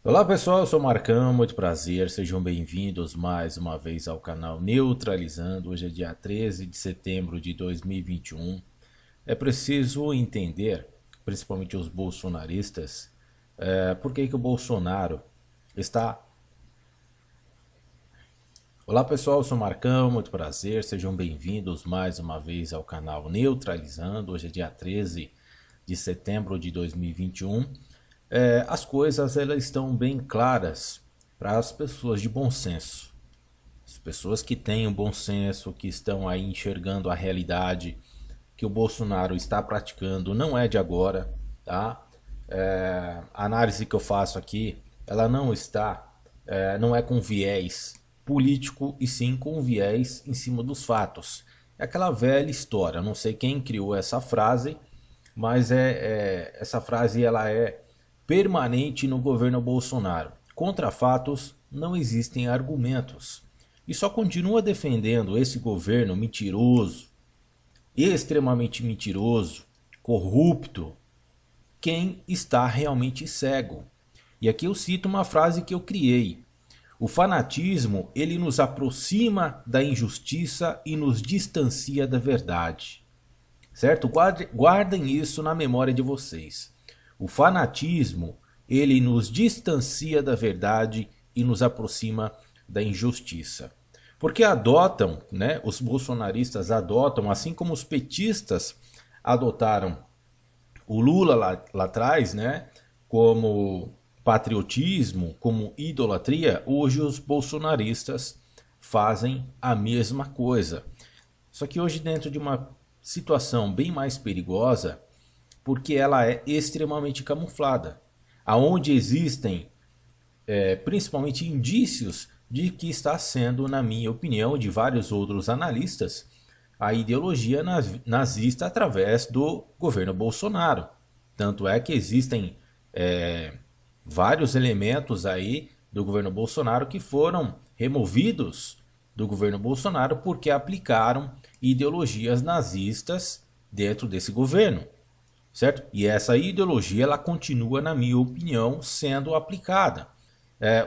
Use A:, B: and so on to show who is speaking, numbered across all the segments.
A: Olá pessoal, eu sou o Marcão, muito prazer, sejam bem-vindos mais uma vez ao canal Neutralizando. Hoje é dia 13 de setembro de 2021. É preciso entender, principalmente os bolsonaristas, por que o Bolsonaro está... Olá pessoal, eu sou o Marcão, muito prazer, sejam bem-vindos mais uma vez ao canal Neutralizando. Hoje é dia 13 de setembro de 2021. As coisas elas estão bem claras para as pessoas de bom senso. As pessoas que têm um bom senso, que estão aí enxergando a realidade que o Bolsonaro está praticando, não é de agora, tá? A análise que eu faço aqui, ela não é com viés político e sim com viés em cima dos fatos. É aquela velha história, não sei quem criou essa frase, mas essa frase ela é permanente no governo Bolsonaro. Contra fatos não existem argumentos. E só continua defendendo esse governo mentiroso, extremamente mentiroso, corrupto, quem está realmente cego. E aqui eu cito uma frase que eu criei. O fanatismo, ele nos aproxima da injustiça e nos distancia da verdade. Certo? Guardem isso na memória de vocês. O fanatismo, ele nos distancia da verdade e nos aproxima da injustiça. Porque adotam, né, os bolsonaristas adotam, assim como os petistas adotaram o Lula lá atrás, né, como patriotismo, como idolatria, hoje os bolsonaristas fazem a mesma coisa. Só que hoje dentro de uma situação bem mais perigosa, porque ela é extremamente camuflada, aonde existem principalmente indícios de que está sendo, na minha opinião, de vários outros analistas, a ideologia nazista através do governo Bolsonaro. Tanto é que existem vários elementos aí do governo Bolsonaro que foram removidos do governo Bolsonaro porque aplicaram ideologias nazistas dentro desse governo, certo? E essa ideologia ela continua, na minha opinião, sendo aplicada.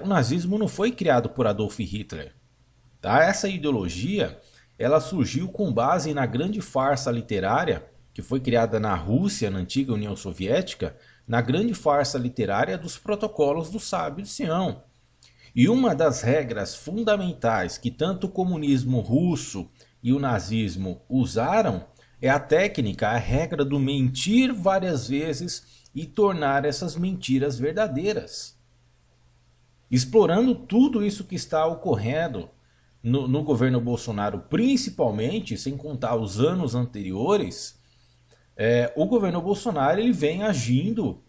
A: O nazismo não foi criado por Adolf Hitler, tá? Essa ideologia ela surgiu com base na grande farsa literária que foi criada na Rússia, na antiga União Soviética, na grande farsa literária dos protocolos do Sábio de Sião. E uma das regras fundamentais que tanto o comunismo russo e o nazismo usaram é a técnica, a regra do mentir várias vezes e tornar essas mentiras verdadeiras. Explorando tudo isso que está ocorrendo no governo Bolsonaro, principalmente, sem contar os anos anteriores, o governo Bolsonaro ele vem agindo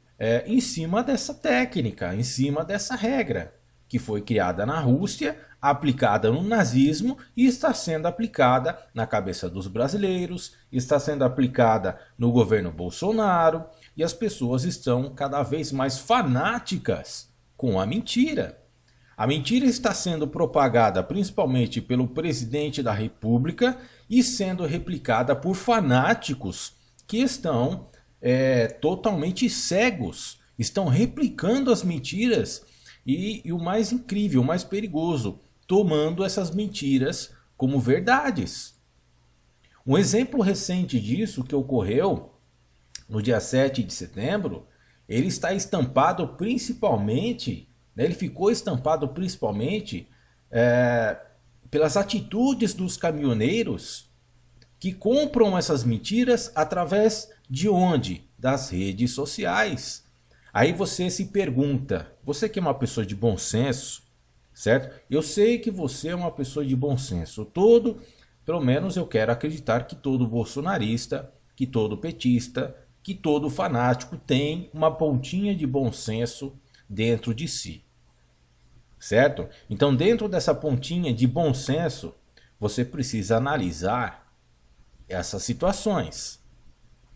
A: em cima dessa técnica, em cima dessa regra, que foi criada na Rússia, aplicada no nazismo e está sendo aplicada na cabeça dos brasileiros, está sendo aplicada no governo Bolsonaro e as pessoas estão cada vez mais fanáticas com a mentira. A mentira está sendo propagada principalmente pelo presidente da República e sendo replicada por fanáticos que estão totalmente cegos, estão replicando as mentiras e o mais incrível, o mais perigoso, tomando essas mentiras como verdades. Um exemplo recente disso que ocorreu no dia 7 de setembro, ele está estampado principalmente, né, ele ficou estampado principalmente pelas atitudes dos caminhoneiros que compram essas mentiras através de onde? Das redes sociais. Aí você se pergunta, você que é uma pessoa de bom senso, certo? Eu sei que você é uma pessoa de bom senso. Pelo menos eu quero acreditar que todo bolsonarista, que todo petista, que todo fanático tem uma pontinha de bom senso dentro de si, certo? Então dentro dessa pontinha de bom senso, você precisa analisar essas situações.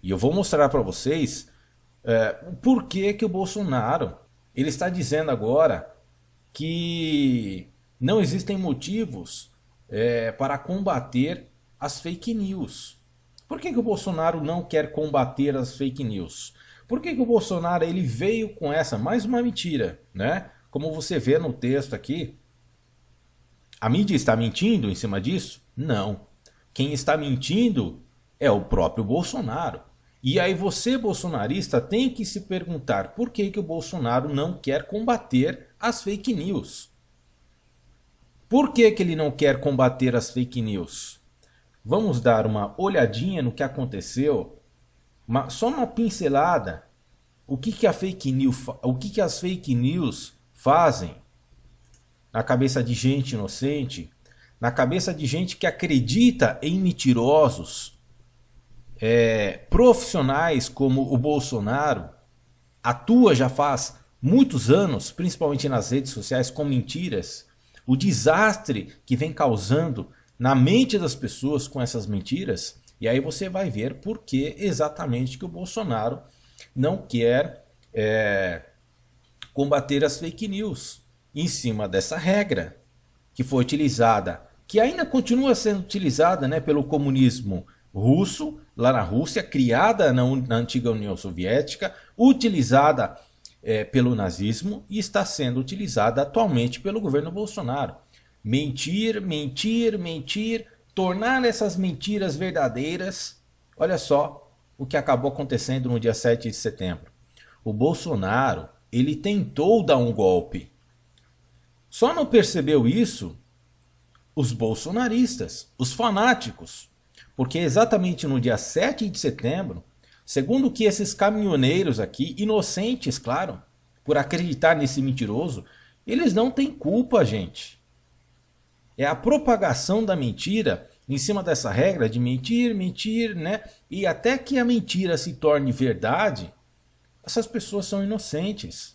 A: E eu vou mostrar para vocês o porquê que o Bolsonaro ele está dizendo agora que não existem motivos para combater as fake news. Por que o Bolsonaro não quer combater as fake news? Por que o Bolsonaro ele veio com essa mais uma mentira, né? Como você vê no texto aqui, a mídia está mentindo em cima disso? Não. Quem está mentindo é o próprio Bolsonaro. E aí você, bolsonarista, tem que se perguntar por que o Bolsonaro não quer combater as fake news. Por que ele não quer combater as fake news? Vamos dar uma olhadinha no que aconteceu, só uma pincelada. O que as fake news fazem na cabeça de gente inocente, na cabeça de gente que acredita em mentirosos, profissionais como o Bolsonaro, atua já faz muitos anos, principalmente nas redes sociais, com mentiras, o desastre que vem causando na mente das pessoas com essas mentiras, e aí você vai ver por que exatamente que o Bolsonaro não quer combater as fake news em cima dessa regra que foi utilizada, que ainda continua sendo utilizada, né, pelo comunismo russo, lá na Rússia, criada na antiga União Soviética, utilizada pelo nazismo e está sendo utilizada atualmente pelo governo Bolsonaro. Mentir, mentir, mentir, tornar essas mentiras verdadeiras. Olha só o que acabou acontecendo no dia 7 de setembro. O Bolsonaro, ele tentou dar um golpe. Só não percebeu isso os bolsonaristas, os fanáticos. Porque exatamente no dia 7 de setembro, segundo que esses caminhoneiros aqui, inocentes, claro, por acreditar nesse mentiroso, eles não têm culpa, gente. É a propagação da mentira em cima dessa regra de mentir, mentir, né? E até que a mentira se torne verdade, essas pessoas são inocentes.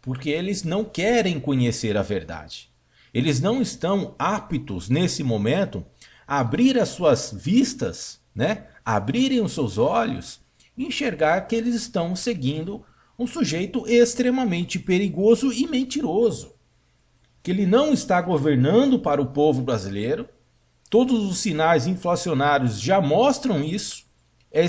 A: Porque eles não querem conhecer a verdade. Eles não estão aptos, nesse momento, a abrir as suas vistas, né? Abrirem os seus olhos e enxergar que eles estão seguindo um sujeito extremamente perigoso e mentiroso. Que ele não está governando para o povo brasileiro. Todos os sinais inflacionários já mostram isso. É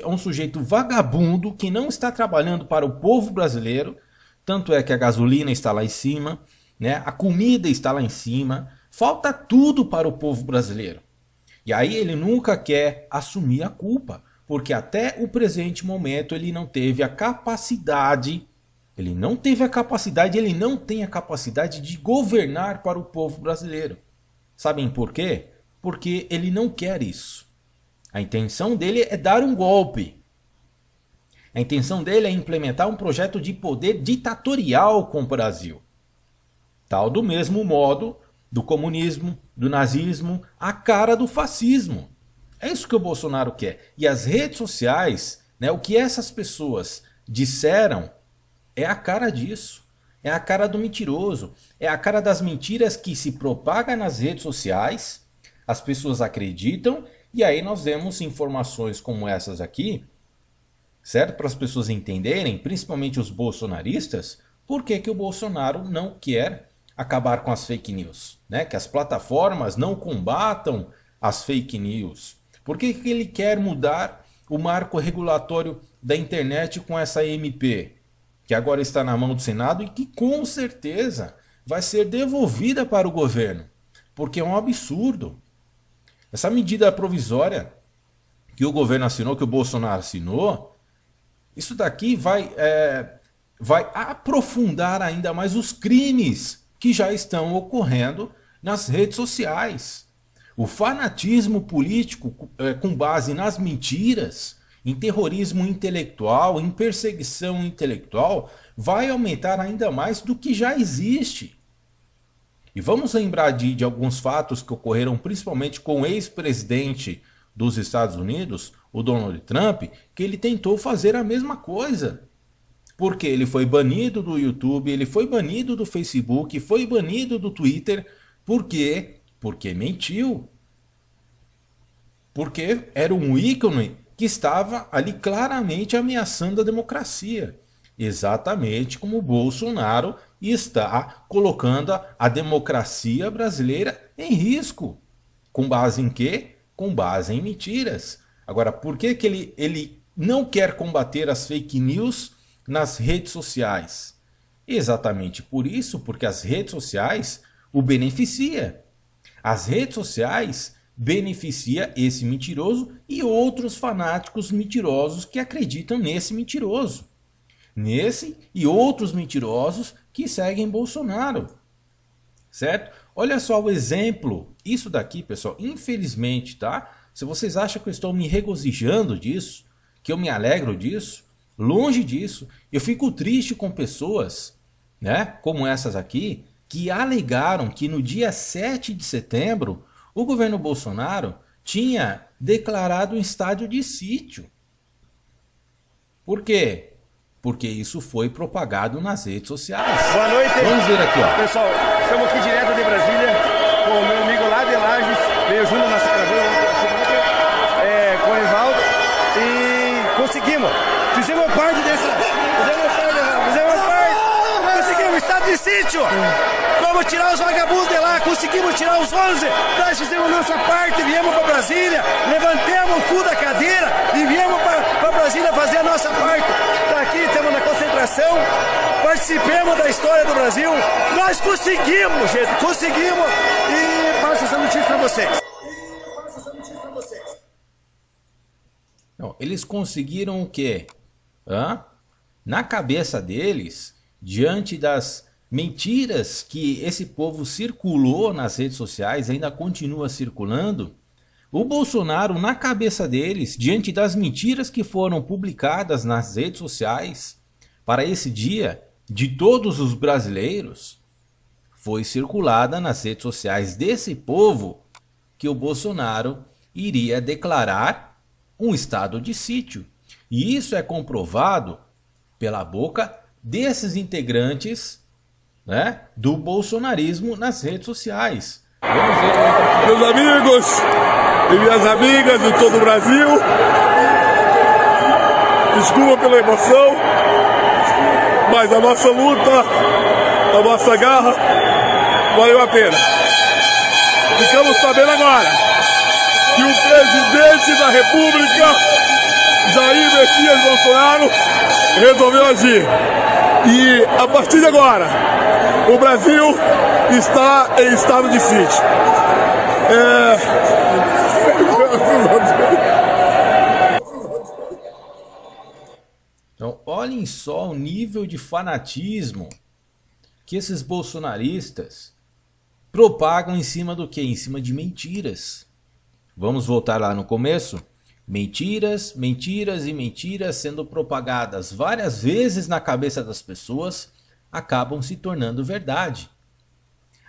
A: um sujeito vagabundo que não está trabalhando para o povo brasileiro. Tanto é que a gasolina está lá em cima, né? A comida está lá em cima. Falta tudo para o povo brasileiro. E aí ele nunca quer assumir a culpa. Porque até o presente momento ele não teve a capacidade... Ele não tem a capacidade de governar para o povo brasileiro. Sabem por quê? Porque ele não quer isso. A intenção dele é dar um golpe. A intenção dele é implementar um projeto de poder ditatorial com o Brasil. Tal do mesmo modo do comunismo, do nazismo, a cara do fascismo. É isso que o Bolsonaro quer. E as redes sociais, né, o que essas pessoas disseram, é a cara disso. É a cara do mentiroso. É a cara das mentiras que se propaga nas redes sociais. As pessoas acreditam. E aí nós vemos informações como essas aqui. Certo? Para as pessoas entenderem, principalmente os bolsonaristas, por que o Bolsonaro não quer acabar com as fake news. Né? Que as plataformas não combatam as fake news. Por que ele quer mudar o marco regulatório da internet com essa MP? Que agora está na mão do Senado e que com certeza vai ser devolvida para o governo. Porque é um absurdo. Essa medida provisória que o governo assinou, que o Bolsonaro assinou, isso daqui vai aprofundar ainda mais os crimes que já estão ocorrendo nas redes sociais. O fanatismo político com base nas mentiras, em terrorismo intelectual, em perseguição intelectual, vai aumentar ainda mais do que já existe. E vamos lembrar de alguns fatos que ocorreram principalmente com o ex-presidente dos Estados Unidos, o Donald Trump, que ele tentou fazer a mesma coisa. Porque ele foi banido do YouTube, ele foi banido do Facebook, foi banido do Twitter. Por quê? Porque mentiu. Porque era um ícone que estava ali claramente ameaçando a democracia. Exatamente como o Bolsonaro está colocando a democracia brasileira em risco. Com base em quê? Com base em mentiras. Agora, por que ele não quer combater as fake news nas redes sociais? Exatamente por isso, porque as redes sociais o beneficia. As redes sociais beneficia esse mentiroso e outros fanáticos mentirosos que acreditam nesse mentiroso. Nesse e outros mentirosos que seguem Bolsonaro. Certo? Olha só o exemplo. Isso daqui, pessoal, infelizmente, tá? Se vocês acham que eu estou me regozijando disso, que eu me alegro disso, longe disso, eu fico triste com pessoas, né, como essas aqui, que alegaram que no dia 7 de setembro o governo Bolsonaro tinha declarado um estado de sítio. Por quê? Porque isso foi propagado nas redes sociais.
B: Boa noite.
A: Vamos ver aqui, ó.
B: Pessoal, estamos aqui direto de Brasília com o meu amigo lá de Lages, veio junto na nossa gravura, com o Evaldo, e conseguimos. Fizemos parte dessa. Conseguimos estado de sítio. Vamos tirar os vagabundos de lá, conseguimos tirar os 11. Nós fizemos nossa parte, viemos para Brasília, levantamos o cu da cadeira e viemos para Brasília fazer a nossa parte. Tá aqui, estamos na concentração, participemos da história do Brasil. Nós conseguimos, gente, conseguimos. E passo essa notícia para vocês.
A: Não, eles conseguiram o quê? Na cabeça deles, diante das mentiras que esse povo circulou nas redes sociais, ainda continua circulando, o Bolsonaro, na cabeça deles, diante das mentiras que foram publicadas nas redes sociais, para esse dia de todos os brasileiros, foi circulada nas redes sociais desse povo que o Bolsonaro iria declarar um estado de sítio. E isso é comprovado pela boca desses integrantes, né, do bolsonarismo nas redes sociais. Vamos ver.
C: Meus amigos e minhas amigas de todo o Brasil, desculpa pela emoção, mas a nossa luta, a nossa garra valeu a pena. Ficamos sabendo agora que o presidente da República, Jair Messias Bolsonaro, resolveu agir. E a partir de agora, o Brasil está em estado de sítio.
A: Então, olhem só o nível de fanatismo que esses bolsonaristas propagam em cima do quê? Em cima de mentiras. Vamos voltar lá no começo? Mentiras, mentiras e mentiras sendo propagadas várias vezes na cabeça das pessoas acabam se tornando verdade.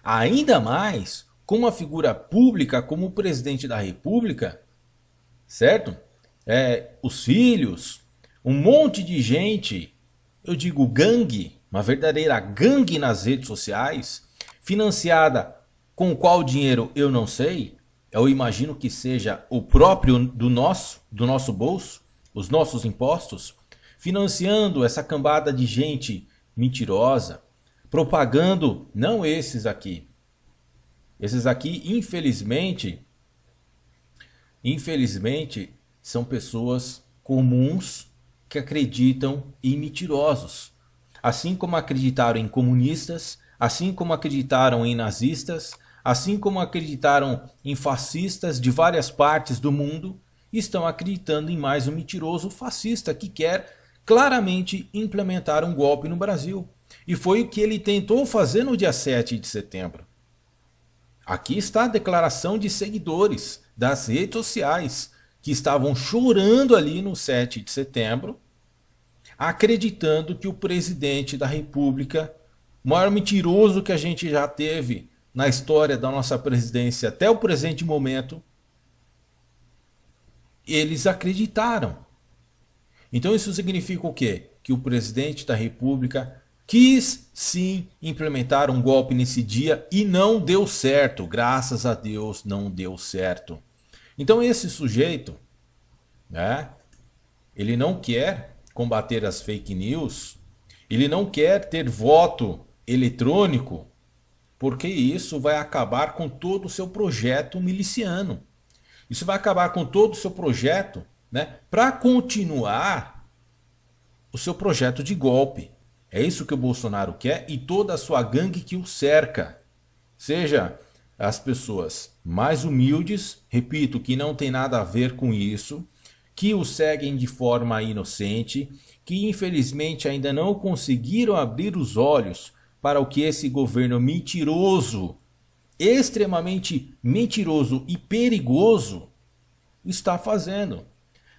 A: Ainda mais com uma figura pública como o presidente da República, certo? Os filhos, um monte de gente, eu digo gangue, uma verdadeira gangue nas redes sociais, financiada com qual dinheiro eu não sei. Eu imagino que seja o próprio do nosso bolso, os nossos impostos, financiando essa cambada de gente mentirosa, propagando, não esses aqui. Esses aqui, infelizmente, são pessoas comuns que acreditam em mentirosos. Assim como acreditaram em comunistas, assim como acreditaram em nazistas, assim como acreditaram em fascistas de várias partes do mundo, estão acreditando em mais um mentiroso fascista que quer claramente implementar um golpe no Brasil. E foi o que ele tentou fazer no dia 7 de setembro. Aqui está a declaração de seguidores das redes sociais que estavam chorando ali no 7 de setembro, acreditando que o presidente da República, o maior mentiroso que a gente já teve na história da nossa presidência até o presente momento, eles acreditaram. Então isso significa o quê? Que o presidente da República quis sim implementar um golpe nesse dia e não deu certo. Graças a Deus não deu certo. Então esse sujeito, né, ele não quer combater as fake news, ele não quer ter voto eletrônico, porque isso vai acabar com todo o seu projeto miliciano. Isso vai acabar com todo o seu projeto, né, para continuar o seu projeto de golpe. É isso que o Bolsonaro quer e toda a sua gangue que o cerca. Seja as pessoas mais humildes, repito, que não tem nada a ver com isso, que o seguem de forma inocente, que infelizmente ainda não conseguiram abrir os olhos para o que esse governo mentiroso, extremamente mentiroso e perigoso está fazendo.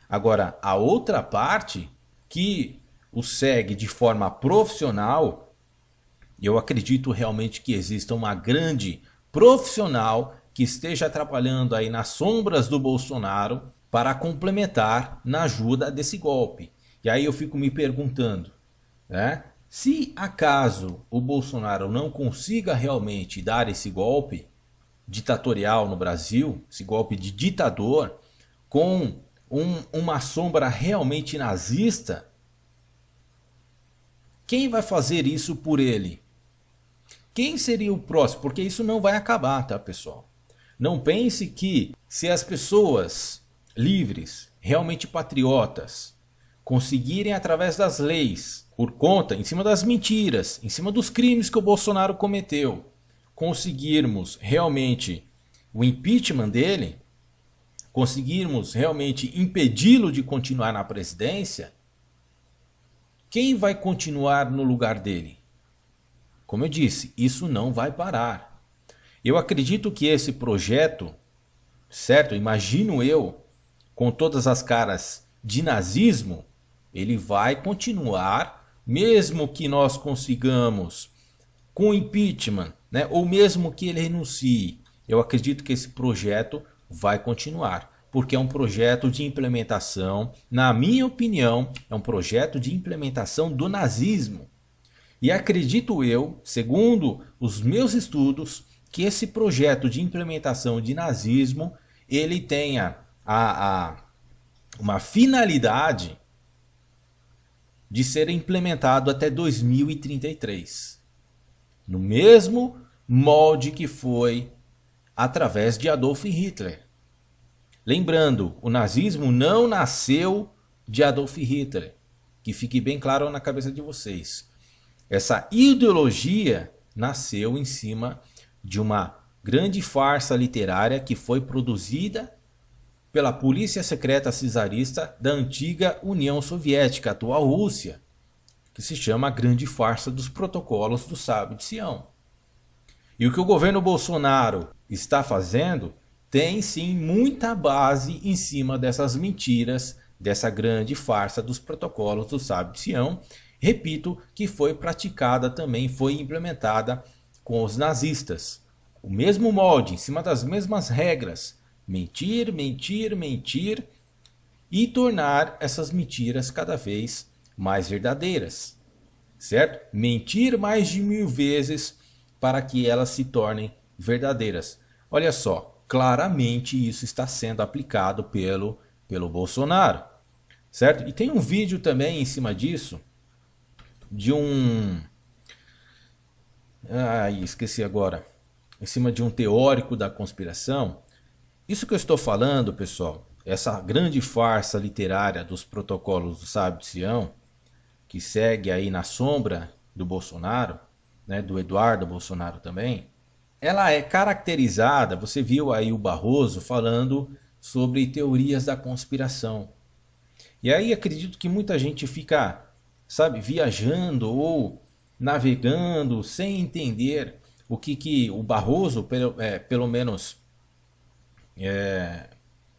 A: Agora, a outra parte que o segue de forma profissional, eu acredito realmente que exista uma grande profissional que esteja trabalhando aí nas sombras do Bolsonaro para complementar na ajuda desse golpe. E aí eu fico me perguntando, né? Se acaso o Bolsonaro não consiga realmente dar esse golpe ditatorial no Brasil, esse golpe de ditador, com uma sombra realmente nazista, quem vai fazer isso por ele? Quem seria o próximo? Porque isso não vai acabar, tá, pessoal? Não pense que se as pessoas livres, realmente patriotas, conseguirem através das leis, por conta, em cima das mentiras, em cima dos crimes que o Bolsonaro cometeu, conseguirmos realmente o impeachment dele, conseguirmos realmente impedi-lo de continuar na presidência, quem vai continuar no lugar dele? Como eu disse, isso não vai parar. Eu acredito que esse projeto, certo? Imagino eu, com todas as caras de nazismo, ele vai continuar, mesmo que nós consigamos com impeachment, né? Ou mesmo que ele renuncie. Eu acredito que esse projeto vai continuar, porque é um projeto de implementação, na minha opinião, é um projeto de implementação do nazismo. E acredito eu, segundo os meus estudos, que esse projeto de implementação de nazismo, ele tenha uma finalidade de ser implementado até 2033. No mesmo molde que foi através de Adolf Hitler. Lembrando, o nazismo não nasceu de Adolf Hitler. Que fique bem claro na cabeça de vocês. Essa ideologia nasceu em cima de uma grande farsa literária que foi produzida pela polícia secreta czarista da antiga União Soviética, atual Rússia, que se chama a Grande Farsa dos Protocolos do Sábio de Sião. E o que o governo Bolsonaro está fazendo tem sim muita base em cima dessas mentiras, dessa grande farsa dos Protocolos do Sábio de Sião, repito, que foi praticada também, foi implementada com os nazistas. O mesmo molde, em cima das mesmas regras. Mentir, mentir, mentir e tornar essas mentiras cada vez mais verdadeiras. Certo? Mentir mais de 1000 vezes para que elas se tornem verdadeiras. Olha só, claramente isso está sendo aplicado pelo Bolsonaro. Certo? E tem um vídeo também em cima disso, de um... esqueci agora. Em cima de um teórico da conspiração. Isso que eu estou falando, pessoal, essa grande farsa literária dos protocolos do Sábio de Sião, que segue aí na sombra do Bolsonaro, né, do Eduardo Bolsonaro também, ela é caracterizada, você viu aí o Barroso falando sobre teorias da conspiração. E aí acredito que muita gente fica, sabe, viajando ou navegando sem entender o que o Barroso, pelo menos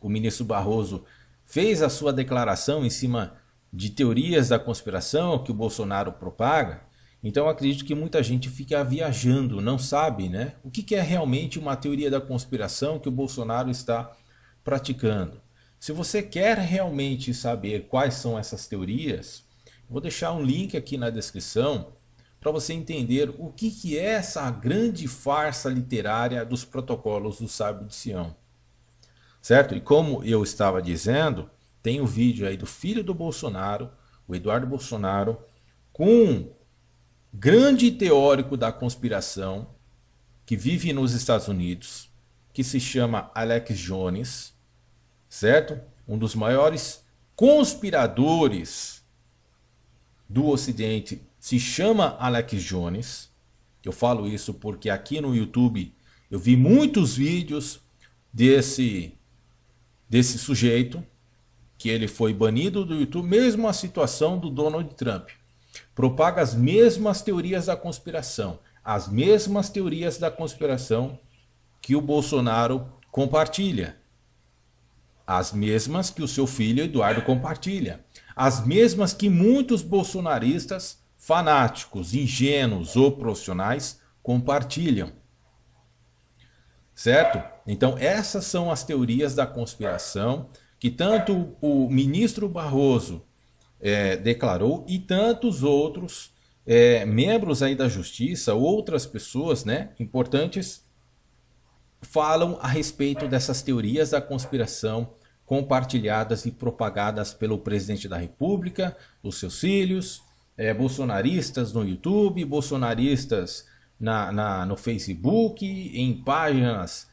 A: o ministro Barroso, fez a sua declaração em cima de teorias da conspiração que o Bolsonaro propaga. Então eu acredito que muita gente fica viajando, não sabe, né, o que é realmente uma teoria da conspiração que o Bolsonaro está praticando. Se você quer realmente saber quais são essas teorias, vou deixar um link aqui na descrição para você entender o que é essa grande farsa literária dos protocolos do Sábio de Sião. Certo? E como eu estava dizendo, tem o vídeo aí do filho do Bolsonaro, o Eduardo Bolsonaro, com um grande teórico da conspiração que vive nos Estados Unidos, que se chama Alex Jones, certo? Um dos maiores conspiradores do Ocidente se chama Alex Jones. Eu falo isso porque aqui no YouTube eu vi muitos vídeos desse sujeito, que ele foi banido do YouTube, mesmo a situação do Donald Trump. Propaga as mesmas teorias da conspiração, as mesmas teorias da conspiração que o Bolsonaro compartilha, as mesmas que o seu filho Eduardo compartilha, as mesmas que muitos bolsonaristas fanáticos, ingênuos ou profissionais compartilham. Certo? Então essas são as teorias da conspiração que tanto o ministro Barroso declarou e tantos outros membros aí da justiça, outras pessoas, né, importantes, falam a respeito dessas teorias da conspiração compartilhadas e propagadas pelo presidente da República, os seus filhos, bolsonaristas no YouTube, bolsonaristas no Facebook, em páginas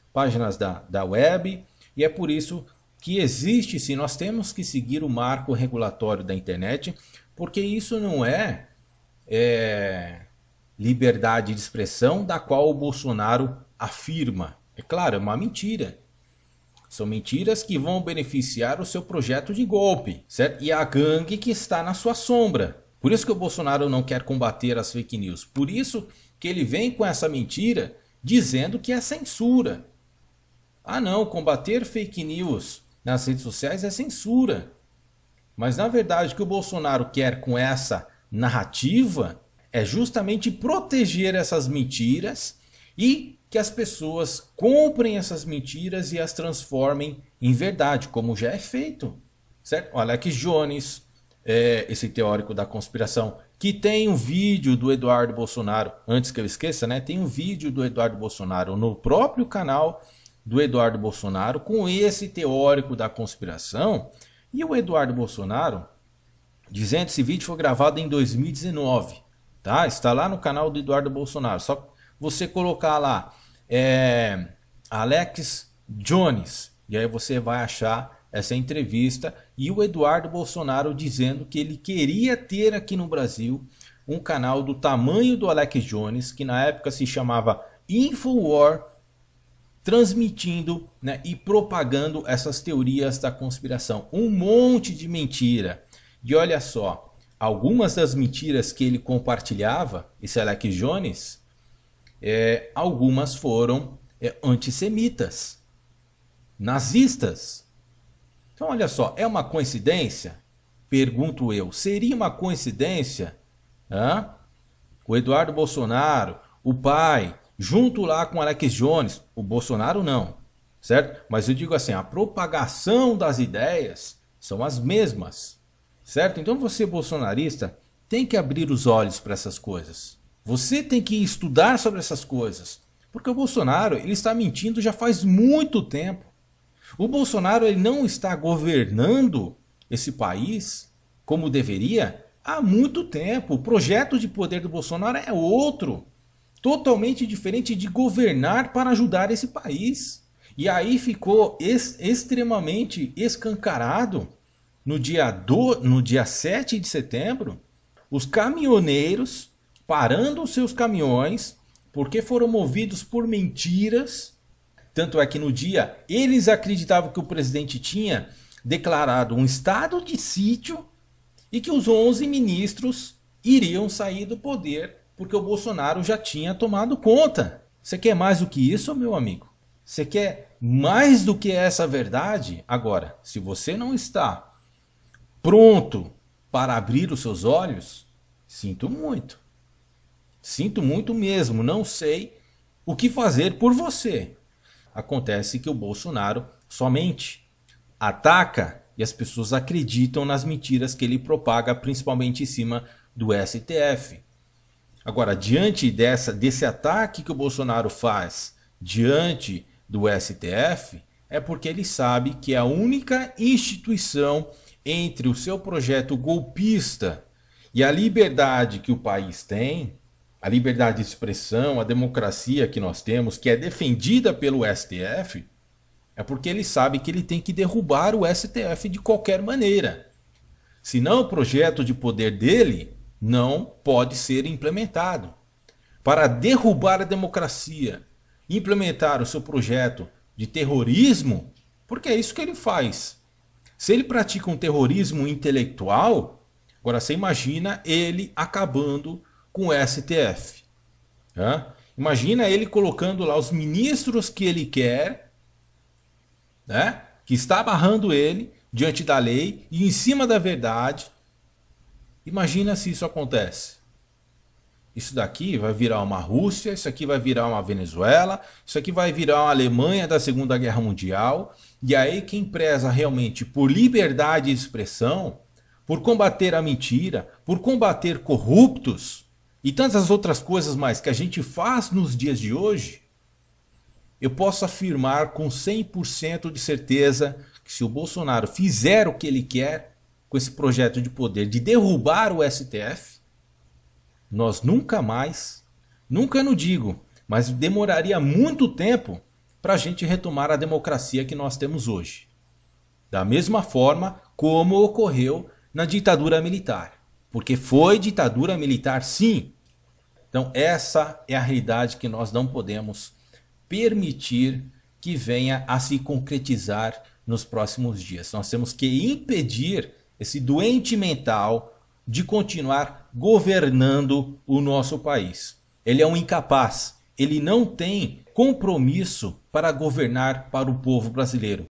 A: da web. E é por isso que existe, sim, nós temos que seguir o marco regulatório da internet, porque isso não é liberdade de expressão da qual o Bolsonaro afirma. É claro, é uma mentira. São mentiras que vão beneficiar o seu projeto de golpe, certo? E a gangue que está na sua sombra. Por isso que o Bolsonaro não quer combater as fake news. Por isso que ele vem com essa mentira dizendo que é censura. Ah não, combater fake news nas redes sociais é censura. Mas na verdade o que o Bolsonaro quer com essa narrativa é justamente proteger essas mentiras e que as pessoas comprem essas mentiras e as transformem em verdade, como já é feito. Certo? O Alex Jones, esse teórico da conspiração, que tem um vídeo do Eduardo Bolsonaro, antes que eu esqueça, né? Tem um vídeo do Eduardo Bolsonaro no próprio canal do Eduardo Bolsonaro com esse teórico da conspiração. E o Eduardo Bolsonaro dizendo que esse vídeo foi gravado em 2019. Tá? Está lá no canal do Eduardo Bolsonaro. Só você colocar lá Alex Jones e aí você vai achar essa entrevista e o Eduardo Bolsonaro dizendo que ele queria ter aqui no Brasil um canal do tamanho do Alex Jones, que na época se chamava Infowar, transmitindo, né, e propagando essas teorias da conspiração. Um monte de mentira. E olha só, algumas das mentiras que ele compartilhava, esse Alex Jones, algumas foram antissemitas, nazistas. Então olha só, é uma coincidência? Pergunto eu. Seria uma coincidência? O Eduardo Bolsonaro, o pai, junto lá com Alex Jones, o Bolsonaro não, certo? Mas eu digo assim, a propagação das ideias são as mesmas, certo? Então você, bolsonarista, tem que abrir os olhos para essas coisas. Você tem que estudar sobre essas coisas, porque o Bolsonaro ele está mentindo já faz muito tempo. O Bolsonaro ele não está governando esse país como deveria há muito tempo. O projeto de poder do Bolsonaro é outro, totalmente diferente de governar para ajudar esse país. E aí ficou extremamente escancarado no dia 7 de setembro, os caminhoneiros parando os seus caminhões porque foram movidos por mentiras. Tanto é que no dia eles acreditavam que o presidente tinha declarado um estado de sítio e que os 11 ministros iriam sair do poder porque o Bolsonaro já tinha tomado conta. Você quer mais do que isso, meu amigo? Você quer mais do que essa verdade? Agora, se você não está pronto para abrir os seus olhos, sinto muito. Sinto muito mesmo, não sei o que fazer por você. Acontece que o Bolsonaro somente ataca e as pessoas acreditam nas mentiras que ele propaga, principalmente em cima do STF. Agora, diante desse ataque que o Bolsonaro faz diante do STF, é porque ele sabe que é a única instituição entre o seu projeto golpista e a liberdade que o país tem, a liberdade de expressão, a democracia que nós temos, que é defendida pelo STF, é porque ele sabe que ele tem que derrubar o STF de qualquer maneira. Senão o projeto de poder dele não pode ser implementado. Para derrubar a democracia, implementar o seu projeto de terrorismo, porque é isso que ele faz. Se ele pratica um terrorismo intelectual, agora você imagina ele acabando com o STF. Né? Imagina ele colocando lá os ministros que ele quer, né? Que está barrando ele diante da lei e em cima da verdade. Imagina se isso acontece. Isso daqui vai virar uma Rússia, isso aqui vai virar uma Venezuela, isso aqui vai virar uma Alemanha da Segunda Guerra Mundial. E aí quem preza realmente por liberdade de expressão, por combater a mentira, por combater corruptos e tantas outras coisas mais que a gente faz nos dias de hoje, eu posso afirmar com 100% de certeza que se o Bolsonaro fizer o que ele quer com esse projeto de poder de derrubar o STF, nós nunca mais, nunca não digo, mas demoraria muito tempo para a gente retomar a democracia que nós temos hoje. Da mesma forma como ocorreu na ditadura militar. Porque foi ditadura militar sim. Então essa é a realidade que nós não podemos permitir que venha a se concretizar nos próximos dias. Nós temos que impedir esse doente mental de continuar governando o nosso país. Ele é um incapaz, ele não tem compromisso para governar para o povo brasileiro.